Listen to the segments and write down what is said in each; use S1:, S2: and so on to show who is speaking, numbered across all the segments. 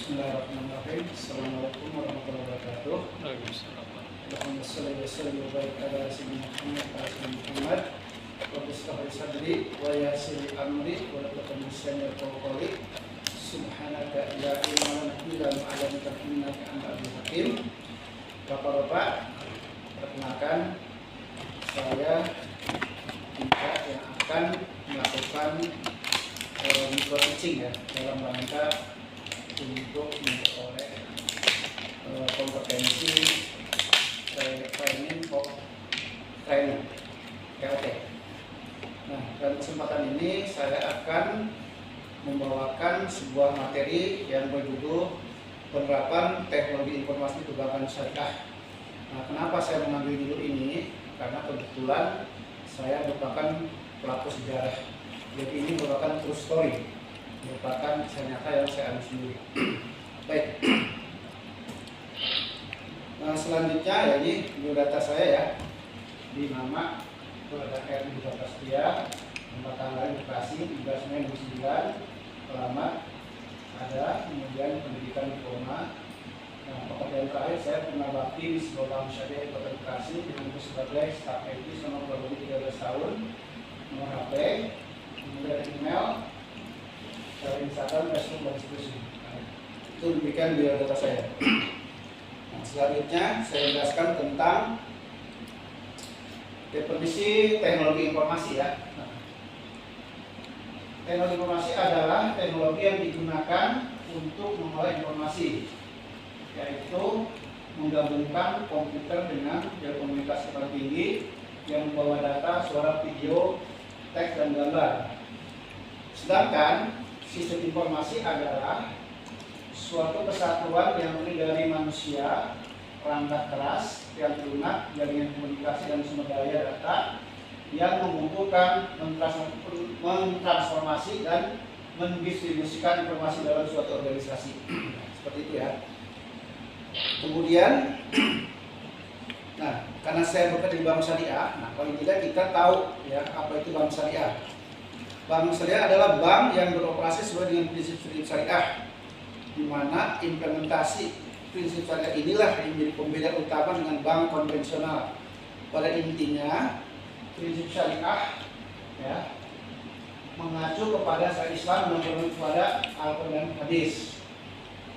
S1: Bismillahirrahmanirrahim. Assalamualaikum warahmatullahi wabarakatuh. Allahumma shalli wa sallim wa barik ala sayyidina Muhammad wa bismillah sadri wa yassir amri wa la tuqaddisani qawli subhanaka la ilma lana illa ma 'allamtana innaka antal alimul hakim. Bapak-bapak, perkenalkan saya kita yang akan melakukan micro teaching ya dalam rangka untuk memperoleh kompetensi training KOT. Nah, dalam kesempatan ini saya akan membawakan sebuah materi yang berjudul penerapan teknologi informasi perbankan syariah. Nah, kenapa saya mengambil judul ini? Karena kebetulan saya merupakan pelaku sejarah. Jadi ini merupakan true story, merupakan kisah nyata yang saya alami sendiri. Baik. Nah, selanjutnya ya ini biodata saya ya. Di nama itu ada R. Prastia, tempat tanggal Bekasi 13 Mei 2009, alamat ada, kemudian pendidikan diploma. Nah, pekerjaan terakhir saya pernah bakti di sebuah bank syariah Kota Bekasi dengan sebagai staf IT selama kurang lebih 13 tahun. Nomor HP, kemudian email, cara Instagram, Facebook, dan seterusnya. Nah, itu demikian biodata saya. Nah, selanjutnya saya jelaskan tentang definisi teknologi informasi ya. Nah, teknologi informasi adalah teknologi yang digunakan untuk memperoleh informasi, yaitu menggabungkan komputer dengan telekomunikasi paling tinggi yang membawa data, suara, video, teks, dan gambar. Sedangkan sistem informasi adalah suatu kesatuan yang terdiri dari manusia, perangkat keras, yang lunak, jaringan komunikasi, dan sumber daya data yang mengumpulkan, mentransformasi, dan mendistribusikan informasi dalam suatu organisasi. Seperti itu ya. Kemudian, nah, karena saya bekerja di bank syariah, nah paling tidak kita tahu ya apa itu bank syariah. Bank syariah adalah bank yang beroperasi sesuai dengan prinsip-prinsip syariah, di mana implementasi prinsip syariah inilah yang menjadi pembeda utama dengan bank konvensional. Pada intinya, prinsip syariah ya mengacu kepada syariat Islam dan kepada Al-Quran dan Hadis.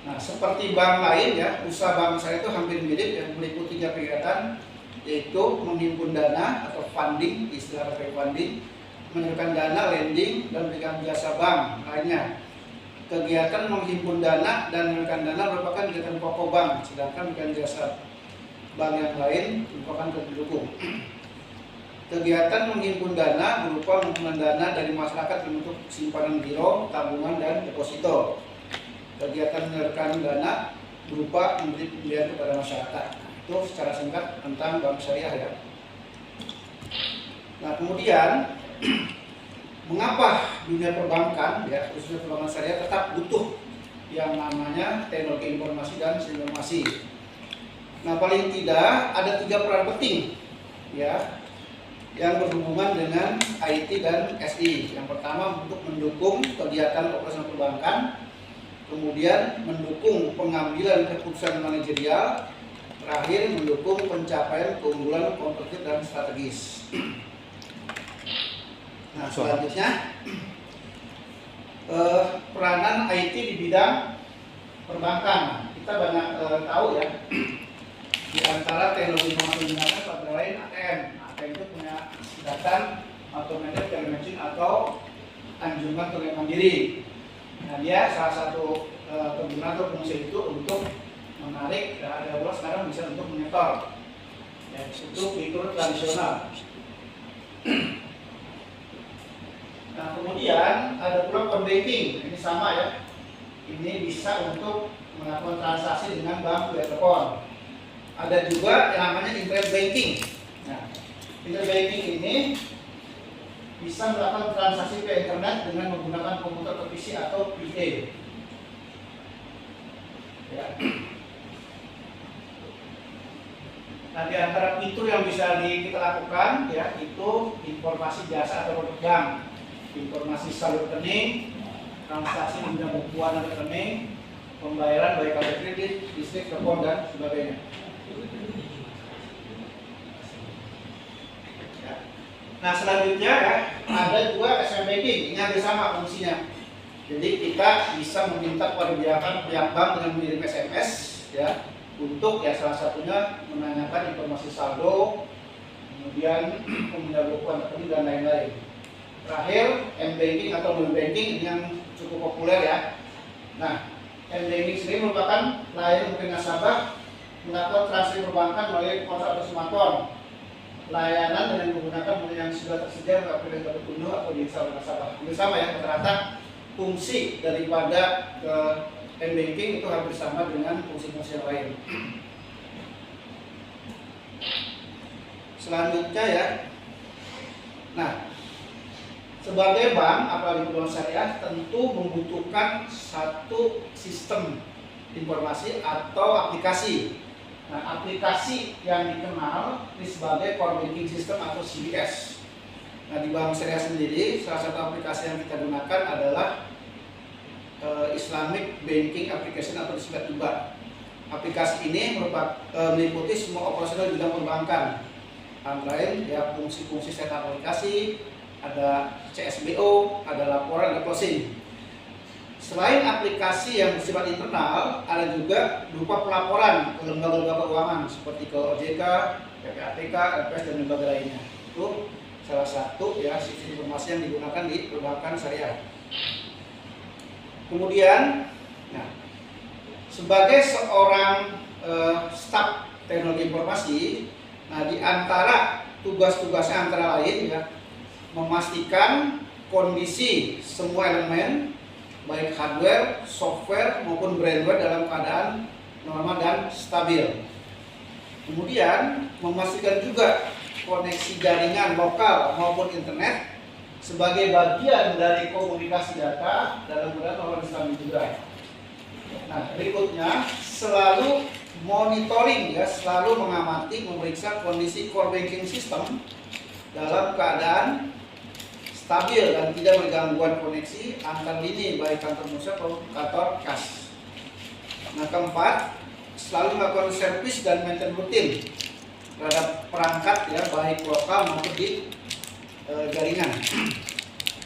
S1: Nah, seperti bank lain ya, usaha bank syariah itu hampir mirip yang meliputi 3 kegiatan, yaitu menghimpun dana atau funding, istilah funding, menyalurkan dana, lending, dan memberikan jasa bank lainnya. Kegiatan menghimpun dana dan menyalurkan dana merupakan kegiatan pokok bank, sedangkan memberikan jasa bank yang lain merupakan pendukung. Kegiatan menghimpun dana berupa mengumpulkan dana dari masyarakat untuk simpanan giro, tabungan, dan deposito. Kegiatan menyalurkan dana berupa memberi pemberian kepada masyarakat. Itu secara singkat tentang bank syariah ya. Nah, kemudian mengapa dunia perbankan ya, khususnya perbankan syariah tetap butuh yang namanya teknologi informasi dan sistem informasi. Nah, paling tidak ada 3 peran penting ya yang berhubungan dengan IT dan SI. Yang pertama untuk mendukung kegiatan operasional perbankan, kemudian mendukung pengambilan keputusan manajerial, terakhir mendukung pencapaian keunggulan kompetitif dan strategis. Nah, selanjutnya peranan IT di bidang perbankan. Kita banyak tahu ya, di antara teknologi informasi yang digunakan pada lain ATM. ATM itu punya singkatan Automated Teller Machine atau anjungan tunai mandiri. Nah, dia salah satu kegunaan atau fungsi itu untuk menarik, ada pula sekarang bisa untuk menyetor. Ya, itu fitur tradisional. Nah, kemudian ada pula phone banking. Ini sama ya. Ini bisa untuk melakukan transaksi dengan bank via telepon. Ada juga yang namanya internet banking. Nah, internet banking ini bisa melakukan transaksi ke internet dengan menggunakan komputer atau PC atau PA. Ya. Nah, di antara fitur yang bisa kita lakukan ya itu informasi jasa atau produk bank, informasi saldo rekening, transaksi bidang bukuan dan rekening, pembayaran baik kartu kredit, listrik, telepon dan sebagainya. Ya. Nah selanjutnya ya ada juga SMS banking, ini hampir sama fungsinya. Jadi kita bisa meminta kepada pihak bank dengan mengirim SMS ya untuk ya salah satunya menanyakan informasi saldo, kemudian memindahkan rekening dan lain-lain. Terakhir M-banking atau non banking ini yang cukup populer ya. Nah M-banking sendiri merupakan layanan untuk nasabah melakukan transaksi perbankan melalui ponsel atau smartphone. Layanan dengan menggunakan model yang sudah tersedia melalui kartu kuno atau di saldo nasabah. Ini sama ya, rata-rata fungsi daripada M-banking itu hampir sama dengan fungsi-fungsi yang lain. Selanjutnya ya, nah sebagai bank apalagi bank syariah tentu membutuhkan satu sistem informasi atau aplikasi. Nah aplikasi yang dikenal ini sebagai core banking system atau CBS. Nah di bank syariah sendiri salah satu aplikasi yang kita gunakan adalah Islamic Banking Application atau disingkat IBA. Aplikasi ini meliputi semua operasional di bidang perbankan. Antara lain ya fungsi-fungsi setup aplikasi, ada CSBO, ada laporan, ada closing. Selain aplikasi yang bersifat internal, ada juga berupa pelaporan ke lembaga-lembaga keuangan seperti ke OJK, PPATK, LPS dan lembaga lainnya. Itu salah satu ya sistem informasi yang digunakan di perbankan syariah. Kemudian, nah, sebagai seorang staf teknologi informasi, nah di antara tugas-tugasnya antara lain ya memastikan kondisi semua elemen baik hardware, software maupun brandware dalam keadaan normal dan stabil. Kemudian memastikan juga koneksi jaringan lokal maupun internet sebagai bagian dari komunikasi data dalam keadaan normal dan stabil juga. Nah berikutnya selalu monitoring ya, selalu mengamati, memeriksa kondisi core banking system dalam keadaan stabil dan tidak menggangguan koneksi antar lini baik kantor pusat atau kantor kas. Nah keempat, selalu melakukan servis dan maintenance rutin terhadap perangkat ya baik lokal maupun di jaringan.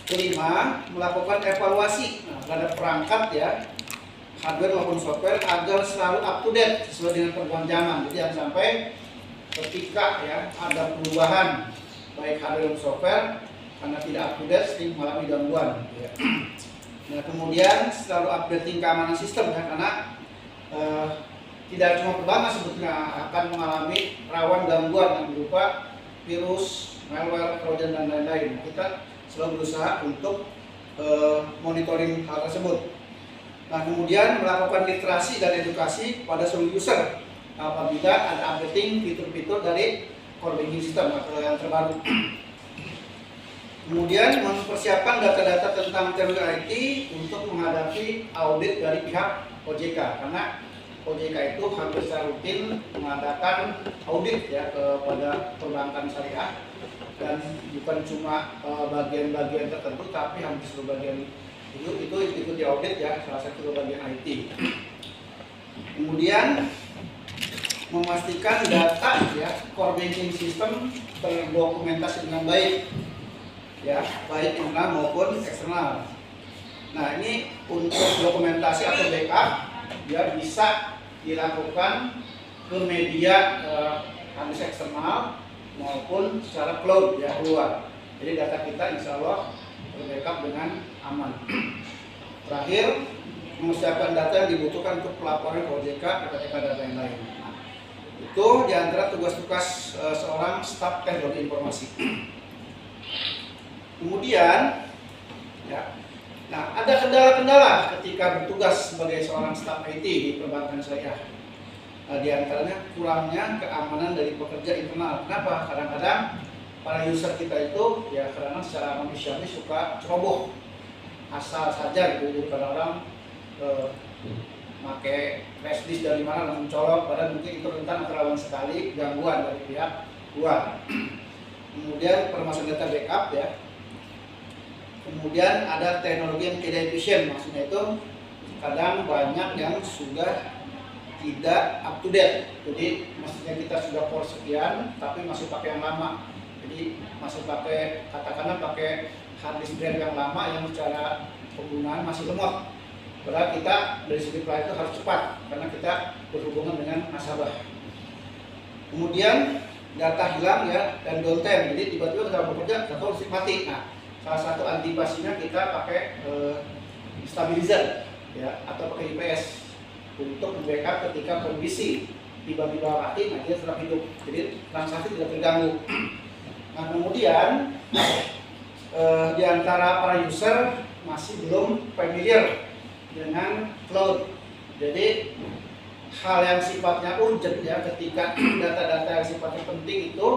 S1: Kelima, melakukan evaluasi terhadap perangkat ya hardware maupun software agar selalu up to date sesuai dengan perkembangan zaman. Jadi jangan sampai ketika ya ada perubahan baik hardware maupun software karena tidak up to date sering mengalami gangguan. Ya. Nah kemudian selalu updating keamanan sistem ya karena tidak cuma perbankan sebetulnya akan mengalami rawan gangguan yang berupa virus, malware, trojan dan lain-lain. Kita selalu berusaha untuk monitoring hal tersebut. Nah kemudian melakukan literasi dan edukasi pada seluruh user apabila ada updating fitur-fitur dari core banking system atau yang terbaru. Kemudian mempersiapkan data-data tentang teknologi IT untuk menghadapi audit dari pihak OJK karena OJK itu hampir secara rutin mengadakan audit ya kepada perbankan syariah dan bukan cuma bagian-bagian tertentu tapi hampir seluruh bagian itu ikut diaudit ya, salah satu bagian IT. Kemudian memastikan data ya core banking system terdokumentasi dengan baik ya, baik internal maupun eksternal. Nah ini untuk dokumentasi atau backup dia bisa dilakukan ke media harus eksternal maupun secara cloud ya keluar. Jadi data kita insya Allah terbackup dengan aman. Terakhir, mempersiapkan data yang dibutuhkan untuk pelaporan ke OJK, PPATK dan lain-lain. Nah, itu diantara tugas-tugas seorang staf teknologi informasi. Kemudian, ya, nah ada kendala-kendala ketika bertugas sebagai seorang staf IT di perbankan syariah. Nah, di antaranya kurangnya keamanan dari pekerja internal. Kenapa? Kadang-kadang para user kita itu ya karena secara manusiawi suka ceroboh asal saja gitu. Jadi kadang-kadang pakai flash disk dari mana langsung colok, padahal mungkin itu rentan atau rawan sekali gangguan dari pihak luar. Kemudian permasalahan data backup ya. Kemudian ada teknologi yang tidak efisien, maksudnya itu kadang banyak yang sudah tidak up to date. Jadi maksudnya kita sudah course sekian tapi masih pakai yang lama. Jadi masih pakai, katakanlah pakai hard disk drive yang lama yang secara penggunaan masih lemot. Padahal kita dari segi pelayanan itu harus cepat karena kita berhubungan dengan nasabah. Kemudian data hilang ya dan downtime. Jadi tiba-tiba kita bekerja data listrik mati. Nah, salah satu antisipasinya kita pakai stabilizer ya atau pakai IPS untuk membackup ketika kondisi tiba-tiba mati, nah dia tetap hidup. Jadi transaksi tidak terganggu. Nah kemudian di antara para user masih belum familiar dengan cloud. Jadi hal yang sifatnya urgent ya ketika data-data yang sifatnya penting itu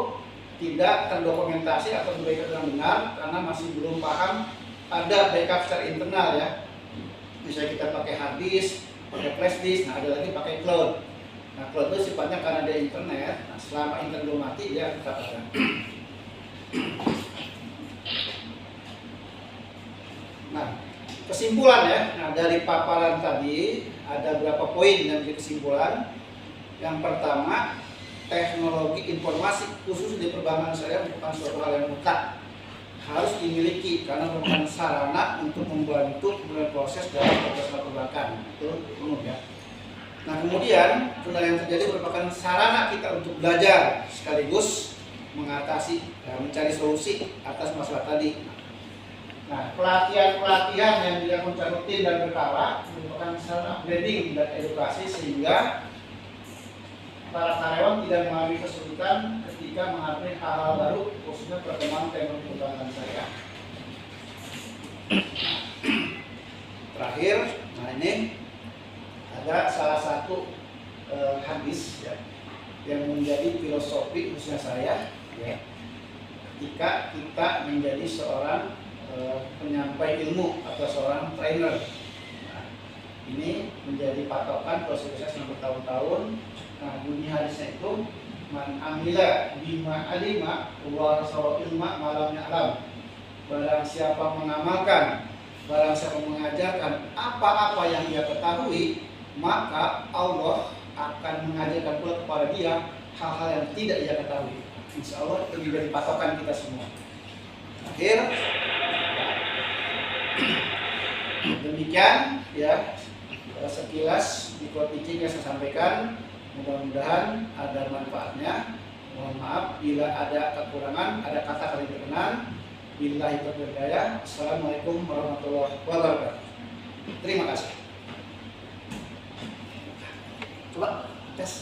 S1: tidak terdokumentasi atau dibackup dengan benar karena masih belum paham ada backup secara internal ya. Misalnya kita pakai hard disk, pakai flash disk, nah ada lagi pakai cloud. Nah cloud itu sifatnya karena ada internet, nah selama internet belum mati dia tetap ada. Nah kesimpulan ya, nah dari paparan tadi ada beberapa poin yang menjadi kesimpulan. Yang pertama, teknologi informasi khusus di perbankan syariah merupakan suatu hal yang mutlak harus dimiliki karena merupakan sarana untuk membantu proses dalam proses perbankan. Itu umum ya. Nah kemudian kendala yang terjadi merupakan sarana kita untuk belajar sekaligus mengatasi mencari solusi atas masalah tadi. Nah pelatihan-pelatihan yang dilakukan secara rutin dan berkala merupakan sarana upgrading dan edukasi sehingga para karyawan tidak mengalami kesulitan ketika menghadapi hal-hal baru, khususnya perkembangan teknologi perbankan syariah. Terakhir, nah ini ada salah satu hadis ya, yang menjadi filosofi khususnya saya ya, ketika kita menjadi seorang penyampai ilmu atau seorang trainer. Nah, ini menjadi patokan proses yang bertahun-tahun. Nah, bunyi hadisnya itu man amila bima alima wa rasul ilma malam ya'lam. Barang siapa mengamalkan, barang siapa mengajarkan apa-apa yang dia ketahui, maka Allah akan mengajarkan pula kepada dia hal-hal yang tidak dia ketahui. Insya Allah itu menjadi patokan kita semua. Akhir demikian ya sekilas di teaching yang saya sampaikan. Mudah-mudahan ada manfaatnya. Mohon maaf bila ada kekurangan, ada kata kali berkenan. Billahi taufiq wal hidayah. Assalamualaikum warahmatullahi wabarakatuh. Terima kasih. Coba tes.